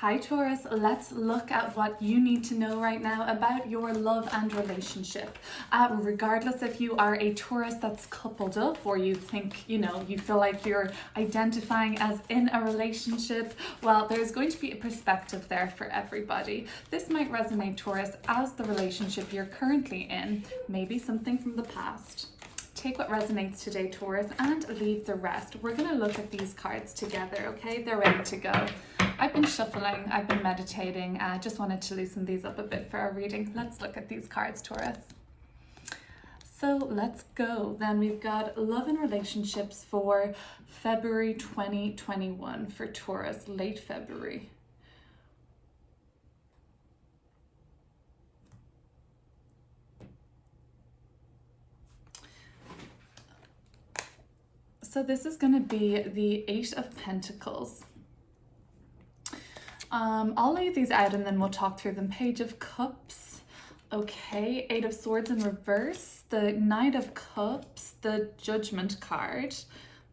Hi Taurus, let's look at what you need to know right now about your love and relationship. Regardless if you are a Taurus that's coupled up or you think, you feel like you're identifying as in a relationship, well, there's going to be a perspective there for everybody. This might resonate, Taurus, as the relationship you're currently in, maybe something from the past. Take what resonates today, Taurus, and leave the rest. We're going to look at these cards together, okay? They're ready to go. I've been shuffling, I've been meditating. I just wanted to loosen these up a bit for our reading. Let's look at these cards, Taurus. So let's go. Then we've got love and relationships for February 2021 for Taurus, late February. So this is going to be the Eight of Pentacles. I'll lay these out and then we'll talk through them. Page of Cups. Okay, Eight of Swords in reverse. The Knight of Cups. The Judgment card.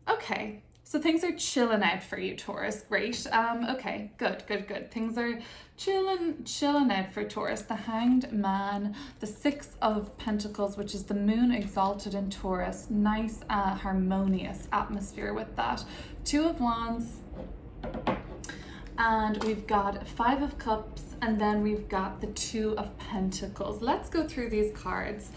Okay, so things are chilling out for you, Taurus. Great. Okay, good. Things are chilling out for Taurus. The Hanged Man, the Six of Pentacles, which is the Moon exalted in Taurus. Nice, harmonious atmosphere with that. Two of Wands, and we've got Five of Cups, and then we've got the Two of Pentacles. Let's go through these cards.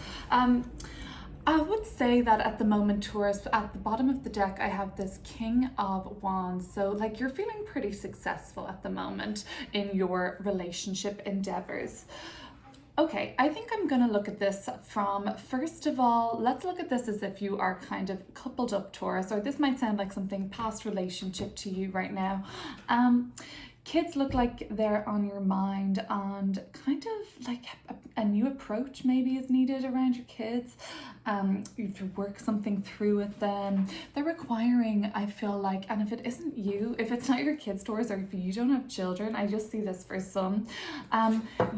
I would say that at the moment, Taurus, at the bottom of the deck, I have this King of Wands. So like you're feeling pretty successful at the moment in your relationship endeavors. Okay, I think I'm going to look at this from, first of all, let's look at this as if you are kind of coupled up, Taurus, or this might sound like something past relationship to you right now. Kids look like they're on your mind, and kind of like a new approach maybe is needed around your kids. You have to work something through with them. They're requiring, I feel like, and if it isn't you, if it's not your kids, Taurus, or if you don't have children, I just see this for some,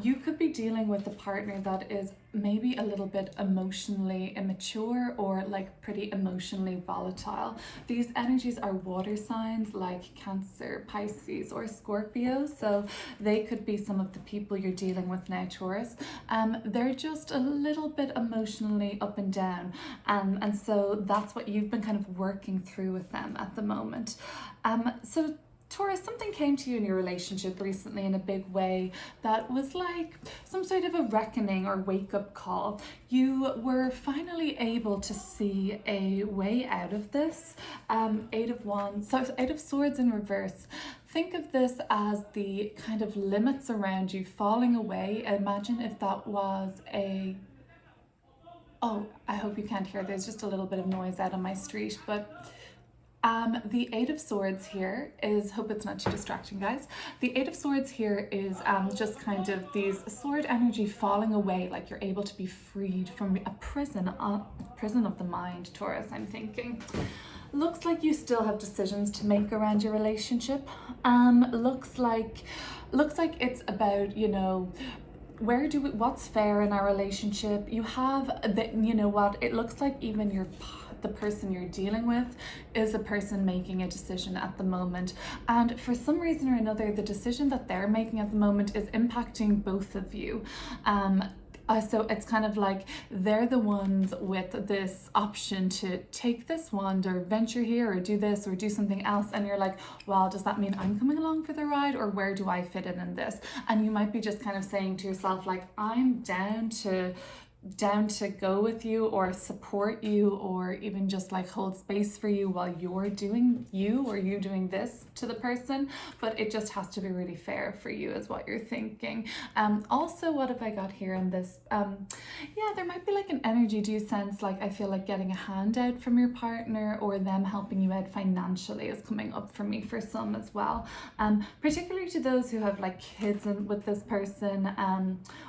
you could be dealing with a partner that is maybe a little bit emotionally immature or like pretty emotionally volatile. These energies are water signs like Cancer, Pisces, or Scorpio, so they could be some of the people you're dealing with now, Taurus. They're just a little bit emotionally up and down, and so that's what you've been kind of working through with them at the moment. So Taurus, something came to you in your relationship recently in a big way that was like some sort of a reckoning or wake-up call. You were finally able to see a way out of this. Eight of Wands, so Eight of Swords in reverse. Think of this as the kind of limits around you falling away. Imagine if that was a... Oh, I hope you can't hear. There's just a little bit of noise out on my street, but... the Eight of Swords here is, hope it's not too distracting, guys. The Eight of Swords here is just kind of these sword energy falling away, like you're able to be freed from a prison of the mind, Taurus, I'm thinking. Looks like you still have decisions to make around your relationship. Looks like it's about, what's fair in our relationship. You have it looks like even the person you're dealing with is a person making a decision at the moment, and for some reason or another the decision that they're making at the moment is impacting both of you. So it's kind of like they're the ones with this option to take this wand or venture here or do this or do something else, and you're like, well, does that mean I'm coming along for the ride, or where do I fit in this? And you might be just kind of saying to yourself, like, I'm down to go with you or support you, or even just like hold space for you while you're doing you, or you doing this to the person, but it just has to be really fair for you is what you're thinking. Also, what have I got here in this? There might be like an energy, do you sense, like I feel like getting a handout from your partner or them helping you out financially is coming up for me for some as well, particularly to those who have like kids with this person,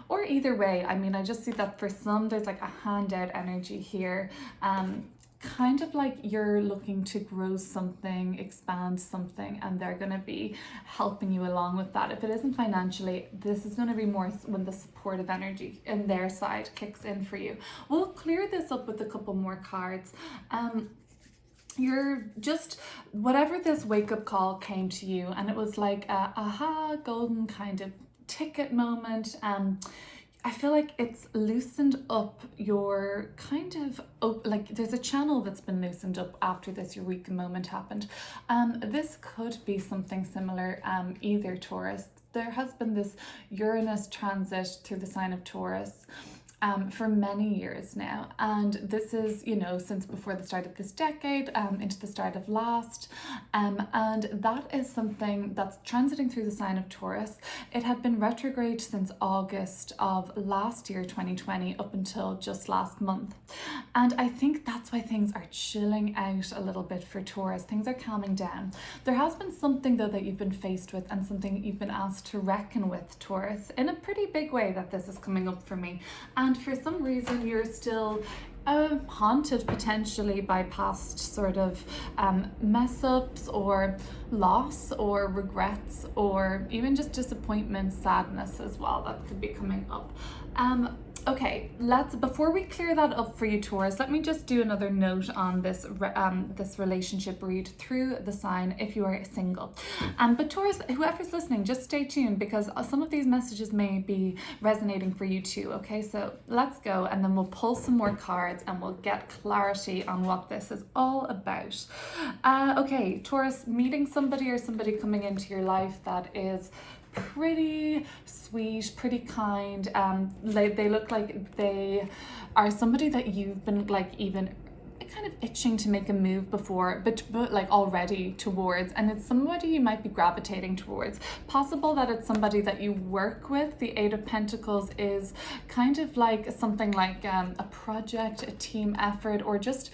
or either way. I mean, I just see that for some there's like a handout energy here, kind of like you're looking to grow something, expand something, and they're going to be helping you along with that. If it isn't financially, this is going to be more when the supportive energy in their side kicks in for you. We'll clear this up with a couple more cards. you're just, whatever this wake up call came to you, and it was like a aha golden kind of ticket moment. I feel like it's loosened up your kind of, like there's a channel that's been loosened up after this eureka moment happened. This could be something similar, either Taurus. There has been this Uranus transit through the sign of Taurus for many years now, and this is, you know, since before the start of this decade, into the start of last, and that is something that's transiting through the sign of Taurus. It had been retrograde since August of last year, 2020, up until just last month, and I think that's why things are chilling out a little bit for Taurus. Things are calming down. There has been something though that you've been faced with, and something you've been asked to reckon with, Taurus, in a pretty big way that this is coming up for me. And for some reason you're still haunted potentially by past sort of mess ups or loss or regrets, or even just disappointment, sadness as well, that could be coming up. Okay, before we clear that up for you, Taurus, let me just do another note on this this relationship read through the sign if you are single. But Taurus, whoever's listening, just stay tuned, because some of these messages may be resonating for you too. Okay, so let's go, and then we'll pull some more cards and we'll get clarity on what this is all about. Okay, Taurus, meeting somebody or somebody coming into your life that is pretty sweet, pretty kind. They look like they are somebody that you've been like even kind of itching to make a move before, but like already towards, and it's somebody you might be gravitating towards. Possible that it's somebody that you work with. The Eight of Pentacles is kind of like something like a project, a team effort, or just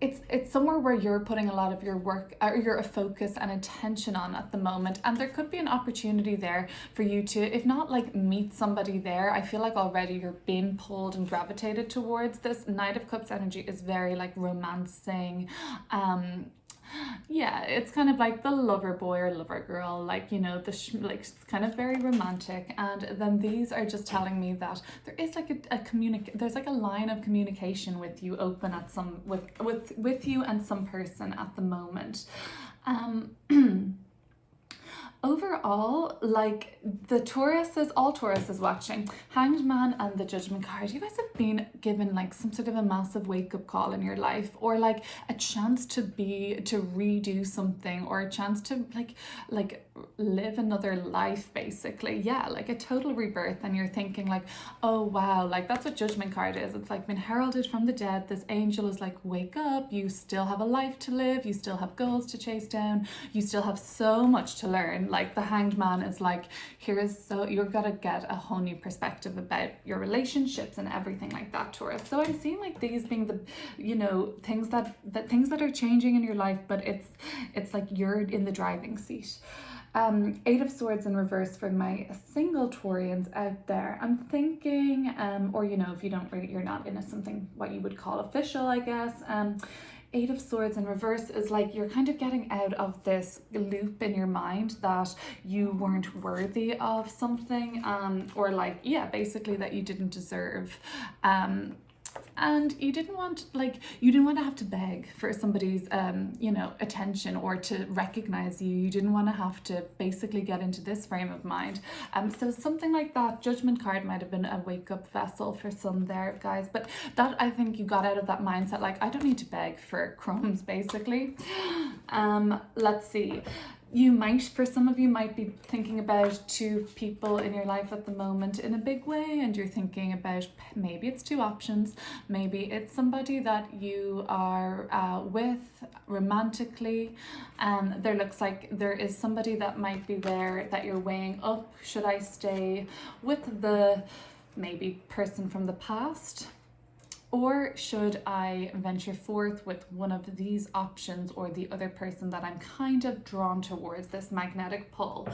it's somewhere where you're putting a lot of your work or your focus and attention on at the moment, and there could be an opportunity there for you to, if not like meet somebody there, I feel like already you're being pulled and gravitated towards. This Knight of Cups energy is very like romancing. Yeah, it's kind of like the lover boy or lover girl, like, you know, like it's kind of very romantic. And then these are just telling me that there is like there's like a line of communication with you open at some with you and some person at the moment. Overall, like the all Taurus is watching, Hanged Man and the Judgment card, you guys have been given like some sort of a massive wake-up call in your life, or like a chance to redo something, or a chance to like live another life, basically. Yeah, like a total rebirth, and you're thinking like, oh wow, like that's what Judgment card is. It's like been heralded from the dead. This angel is like, wake up, you still have a life to live, you still have goals to chase down, you still have so much to learn. Like the Hanged Man is like, you're gonna get a whole new perspective about your relationships and everything like that, Taurus. So I'm seeing like these being the, you know, things that are changing in your life, but it's like you're in the driving seat. Eight of Swords in reverse for my single Taurians out there. I'm thinking, or you know, if you're not in something what you would call official, I guess. Eight of Swords in reverse is like you're kind of getting out of this loop in your mind that you weren't worthy of something, or like, yeah, basically that you didn't deserve. And you didn't want to have to beg for somebody's you know, attention or to recognize you. You didn't want to have to basically get into this frame of mind. So something like that Judgment card might have been a wake-up vessel for some there, guys. But that, I think you got out of that mindset like, I don't need to beg for crumbs, basically. Let's see. For some of you might be thinking about two people in your life at the moment in a big way, and you're thinking about, maybe it's two options, maybe it's somebody that you are with romantically. There looks like there is somebody that might be there that you're weighing up. Should I stay with the maybe person from the past, or should I venture forth with one of these options or the other person that I'm kind of drawn towards, this magnetic pull?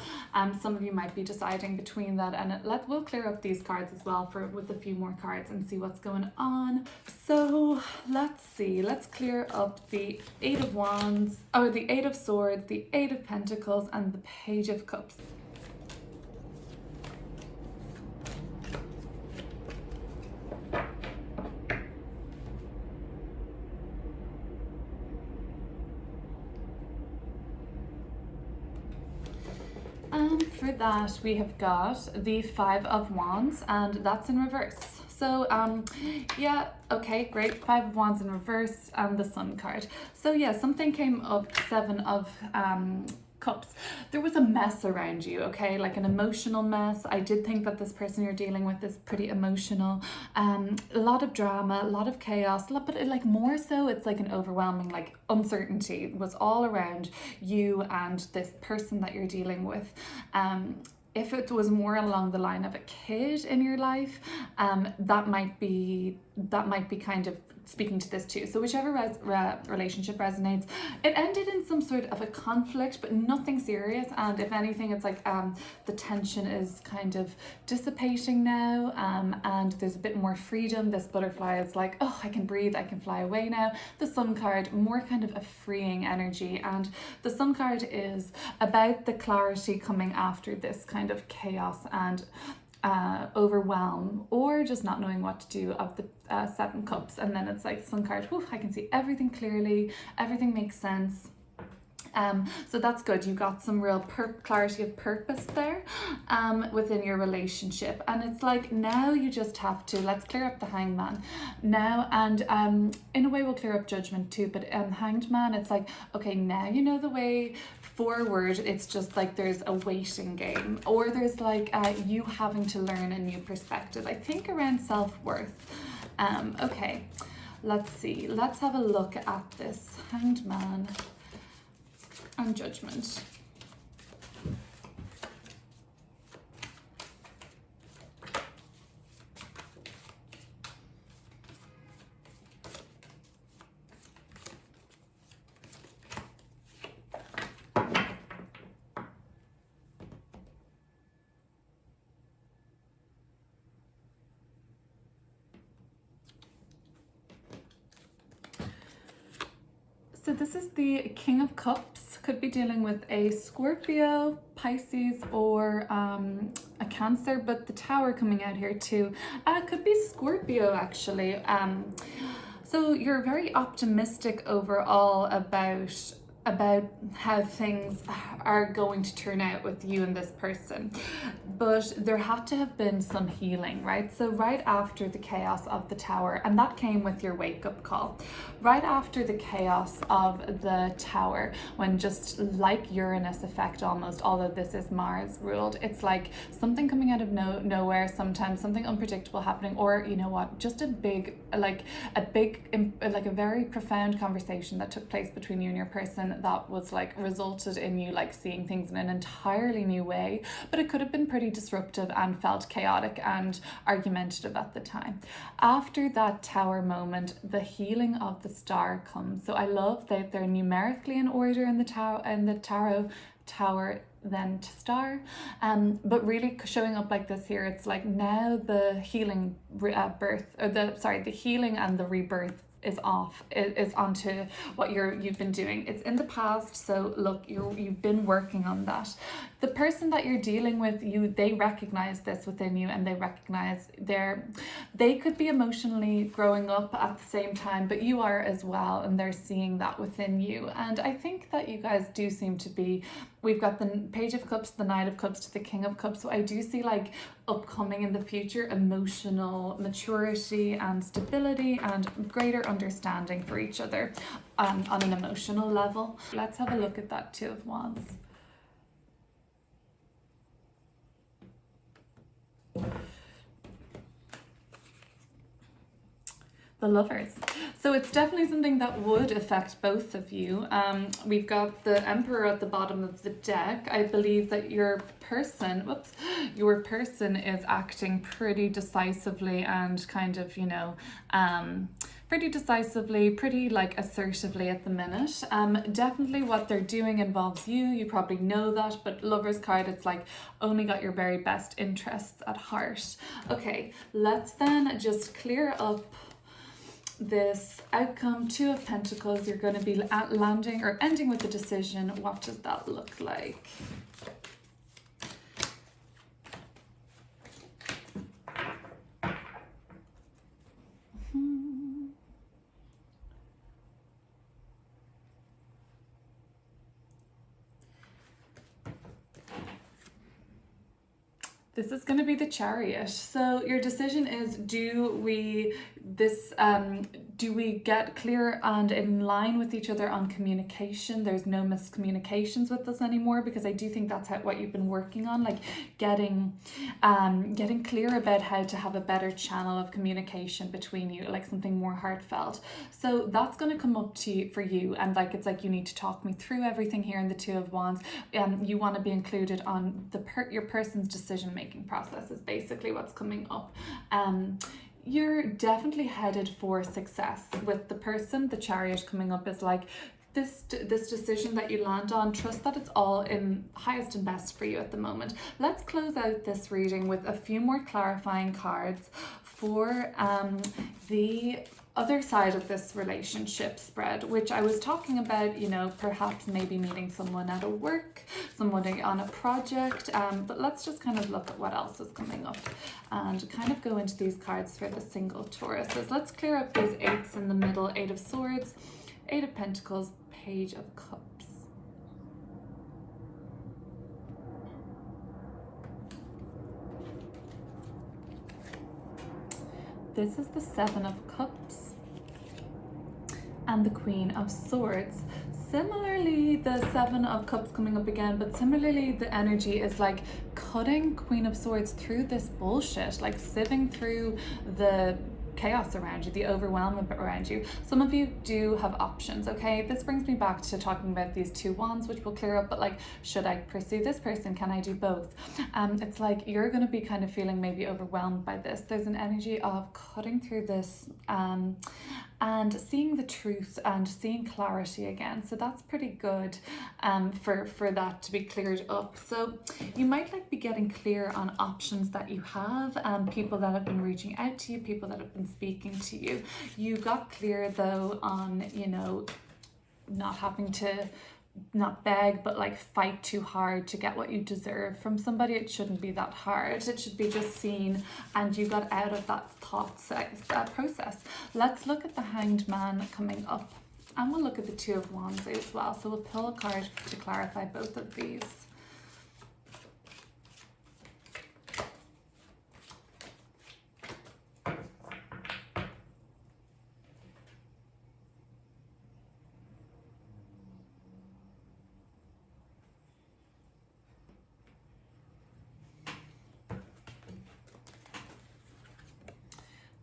Some of you might be deciding between that, and we'll clear up these cards as well with a few more cards and see what's going on. So let's see, let's clear up the Eight of Wands, or the Eight of Swords, the Eight of Pentacles, and the Page of Cups. For that, we have got the Five of Wands, and that's in reverse. So, yeah, okay, great. Five of Wands in reverse and the Sun card. So, yeah, something came up, Seven of Cups. There was a mess around you, okay, like an emotional mess. I did think that this person you're dealing with is pretty emotional. A lot of drama, a lot of chaos, but like more so, it's like an overwhelming like uncertainty was all around you and this person that you're dealing with. If it was more along the line of a kid in your life, that might be kind of speaking to this too. So whichever relationship resonates, it ended in some sort of a conflict, but nothing serious. And if anything, it's like the tension is kind of dissipating now, and there's a bit more freedom. This butterfly is like, oh, I can breathe, I can fly away now. The Sun card, more kind of a freeing energy, and the Sun card is about the clarity coming after this kind of chaos and overwhelm, or just not knowing what to do of the Seven Cups. And then it's like Sun card, whew, I can see everything clearly, everything makes sense. So that's good. You got some real clarity of purpose there within your relationship. And it's like now you just have to, let's clear up the Hangman now. And in a way we'll clear up Judgment too. But Hanged Man, it's like, okay, now you know the way forward. It's just like there's a waiting game, or there's like you having to learn a new perspective, I think, around self-worth. Okay, let's see. Let's have a look at this Hanged Man and Judgment. So this is the King of Cups. Could be dealing with a Scorpio, Pisces, or a Cancer, but the Tower coming out here too. Could be Scorpio actually. So you're very optimistic overall about how things are going to turn out with you and this person, but there had to have been some healing, right? So right after the chaos of the Tower, and that came with your wake-up call, right after the chaos of the Tower, when just like Uranus effect almost, although this is Mars ruled, it's like something coming out of nowhere, sometimes something unpredictable happening, or you know what, just a very profound conversation that took place between you and your person that was like resulted in you like seeing things in an entirely new way, but it could have been pretty disruptive and felt chaotic and argumentative at the time. After that Tower moment, the healing of the Star comes. So I love that they're numerically in order in the tarot, Tower then to Star, but really showing up like this here. It's like now the healing the healing and the rebirth is onto what you've been doing. It's in the past, so look, you've been working on that. The person that you're dealing with, they recognize this within you, and they recognize they could be emotionally growing up at the same time, but you are as well, and they're seeing that within you. And I think that you guys do seem to be, we've got the Page of Cups, the Knight of Cups to the King of Cups, so I do see like upcoming in the future emotional maturity and stability and greater understanding for each other on an emotional level. Let's have a look at that Two of Wands. The Lovers. So it's definitely something that would affect both of you. We've got the Emperor at the bottom of the deck. I believe that your person is acting pretty decisively and kind of, pretty decisively, pretty like assertively at the minute. Definitely what they're doing involves you probably know that, but Lover's card, it's like only got your very best interests at heart. Okay, let's then just clear up this outcome. Two of Pentacles, you're going to be landing or ending with a decision. What does that look like? This is going to be the Chariot. So your decision is, do we get clear and in line with each other on communication? There's no miscommunications with us anymore, because I do think that's what you've been working on, like getting clear about how to have a better channel of communication between you, like something more heartfelt. So that's going to come up to you for you, and like it's like you need to talk me through everything here in the Two of Wands. You want to be included on your person's decision making process is basically what's coming up. You're definitely headed for success with the person. The Chariot coming up is like this decision that you land on. Trust that it's all in highest and best for you at the moment. Let's close out this reading with a few more clarifying cards for the other side of this relationship spread, which I was talking about, you know, perhaps maybe meeting someone at a work, someone on a project, but let's just kind of look at what else is coming up and kind of go into these cards for the single Tauruses. Let's clear up these eights in the middle: Eight of Swords, Eight of Pentacles, Page of Cups. This is the Seven of Cups and the Queen of Swords. Similarly, the Seven of Cups coming up again, but similarly the energy is like cutting Queen of Swords through this bullshit, like sieving through the chaos around you, the overwhelm around you. Some of you do have options, okay? This brings me back to talking about these two wands, which will clear up, but like, should I pursue this person? Can I do both? It's like you're going to be kind of feeling maybe overwhelmed by this. There's an energy of cutting through this and seeing the truth and seeing clarity again. So that's pretty good for that to be cleared up. So you might like be getting clear on options that you have, people that have been reaching out to you, people that have been speaking to you. You got clear though on, you know, not having to not beg, but like fight too hard to get what you deserve from somebody. It shouldn't be that hard. It should be just seen, and you got out of that thought process. Let's look at the Hanged Man coming up, and we'll look at the Two of Wands as well. So we'll pull a card to clarify both of these.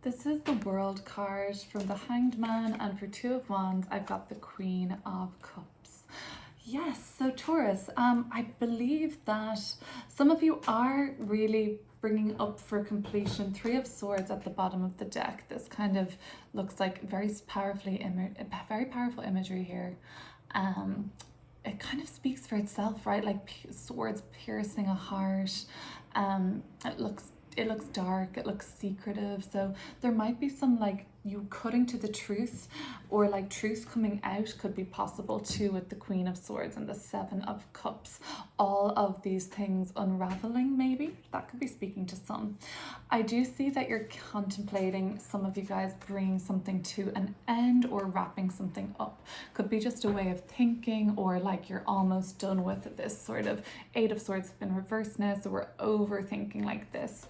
This is the World card from the Hanged Man, and for Two of Wands, I've got the Queen of Cups. Yes, so Taurus, I believe that some of you are really bringing up for completion Three of Swords at the bottom of the deck. This kind of looks like very powerful imagery here. It kind of speaks for itself, right? Like swords piercing a heart. It looks dark, it looks secretive, so there might be some like you cutting to the truth, or like truth coming out could be possible too with the Queen of Swords and the Seven of Cups. All of these things unraveling, maybe that could be speaking to some. I do see that you're contemplating, some of you guys, bringing something to an end or wrapping something up. Could be just a way of thinking, or like you're almost done with this sort of Eight of Swords in reverse now, so we're overthinking like this,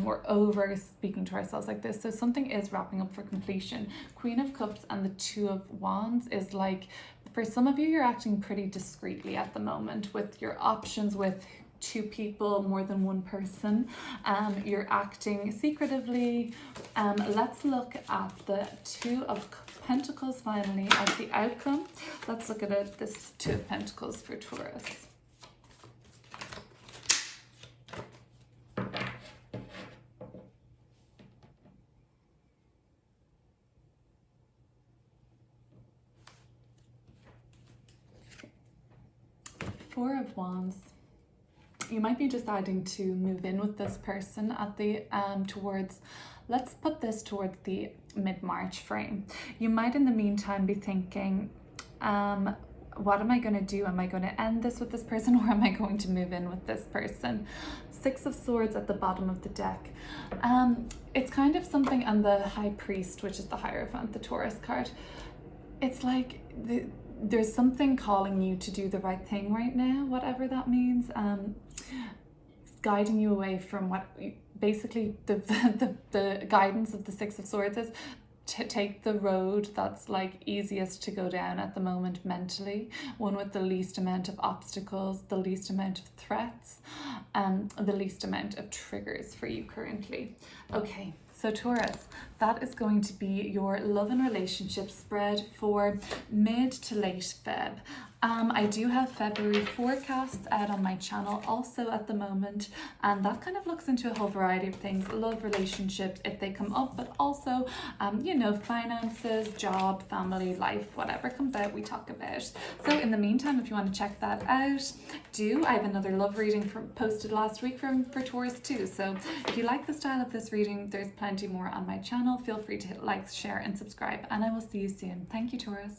we're over speaking to ourselves like this. So something is wrapping up for completion. Queen of Cups and the Two of Wands is like, for some of you, you're acting pretty discreetly at the moment with your options with two people, more than one person. You're acting secretively. Let's look at the Two of Pentacles finally as the outcome. Let's look at it, this Two of Pentacles for Taurus. Four of Wands. You might be deciding to move in with this person at the let's put this towards the mid-March frame. You might in the meantime be thinking, what am I going to do? Am I going to end this with this person, or am I going to move in with this person? Six of Swords at the bottom of the deck. It's kind of something, and the High Priest, which is the Hierophant, the Taurus card. It's like there's something calling you to do the right thing right now, whatever that means. guiding you away from what basically the guidance of the Six of Swords is. To take the road that's like easiest to go down at the moment mentally, one with the least amount of obstacles, the least amount of threats, the least amount of triggers for you currently. Okay, so Taurus, that is going to be your love and relationship spread for mid to late Feb. I do have February forecasts out on my channel also at the moment, and that kind of looks into a whole variety of things, love, relationships if they come up, but also you know, finances, job, family, life, whatever comes out we talk about. So in the meantime, if you want to check that out, I have another love reading posted last week for Taurus too. So if you like the style of this reading, there's plenty more on my channel. Feel free to hit like, share and subscribe, and I will see you soon. Thank you, Taurus.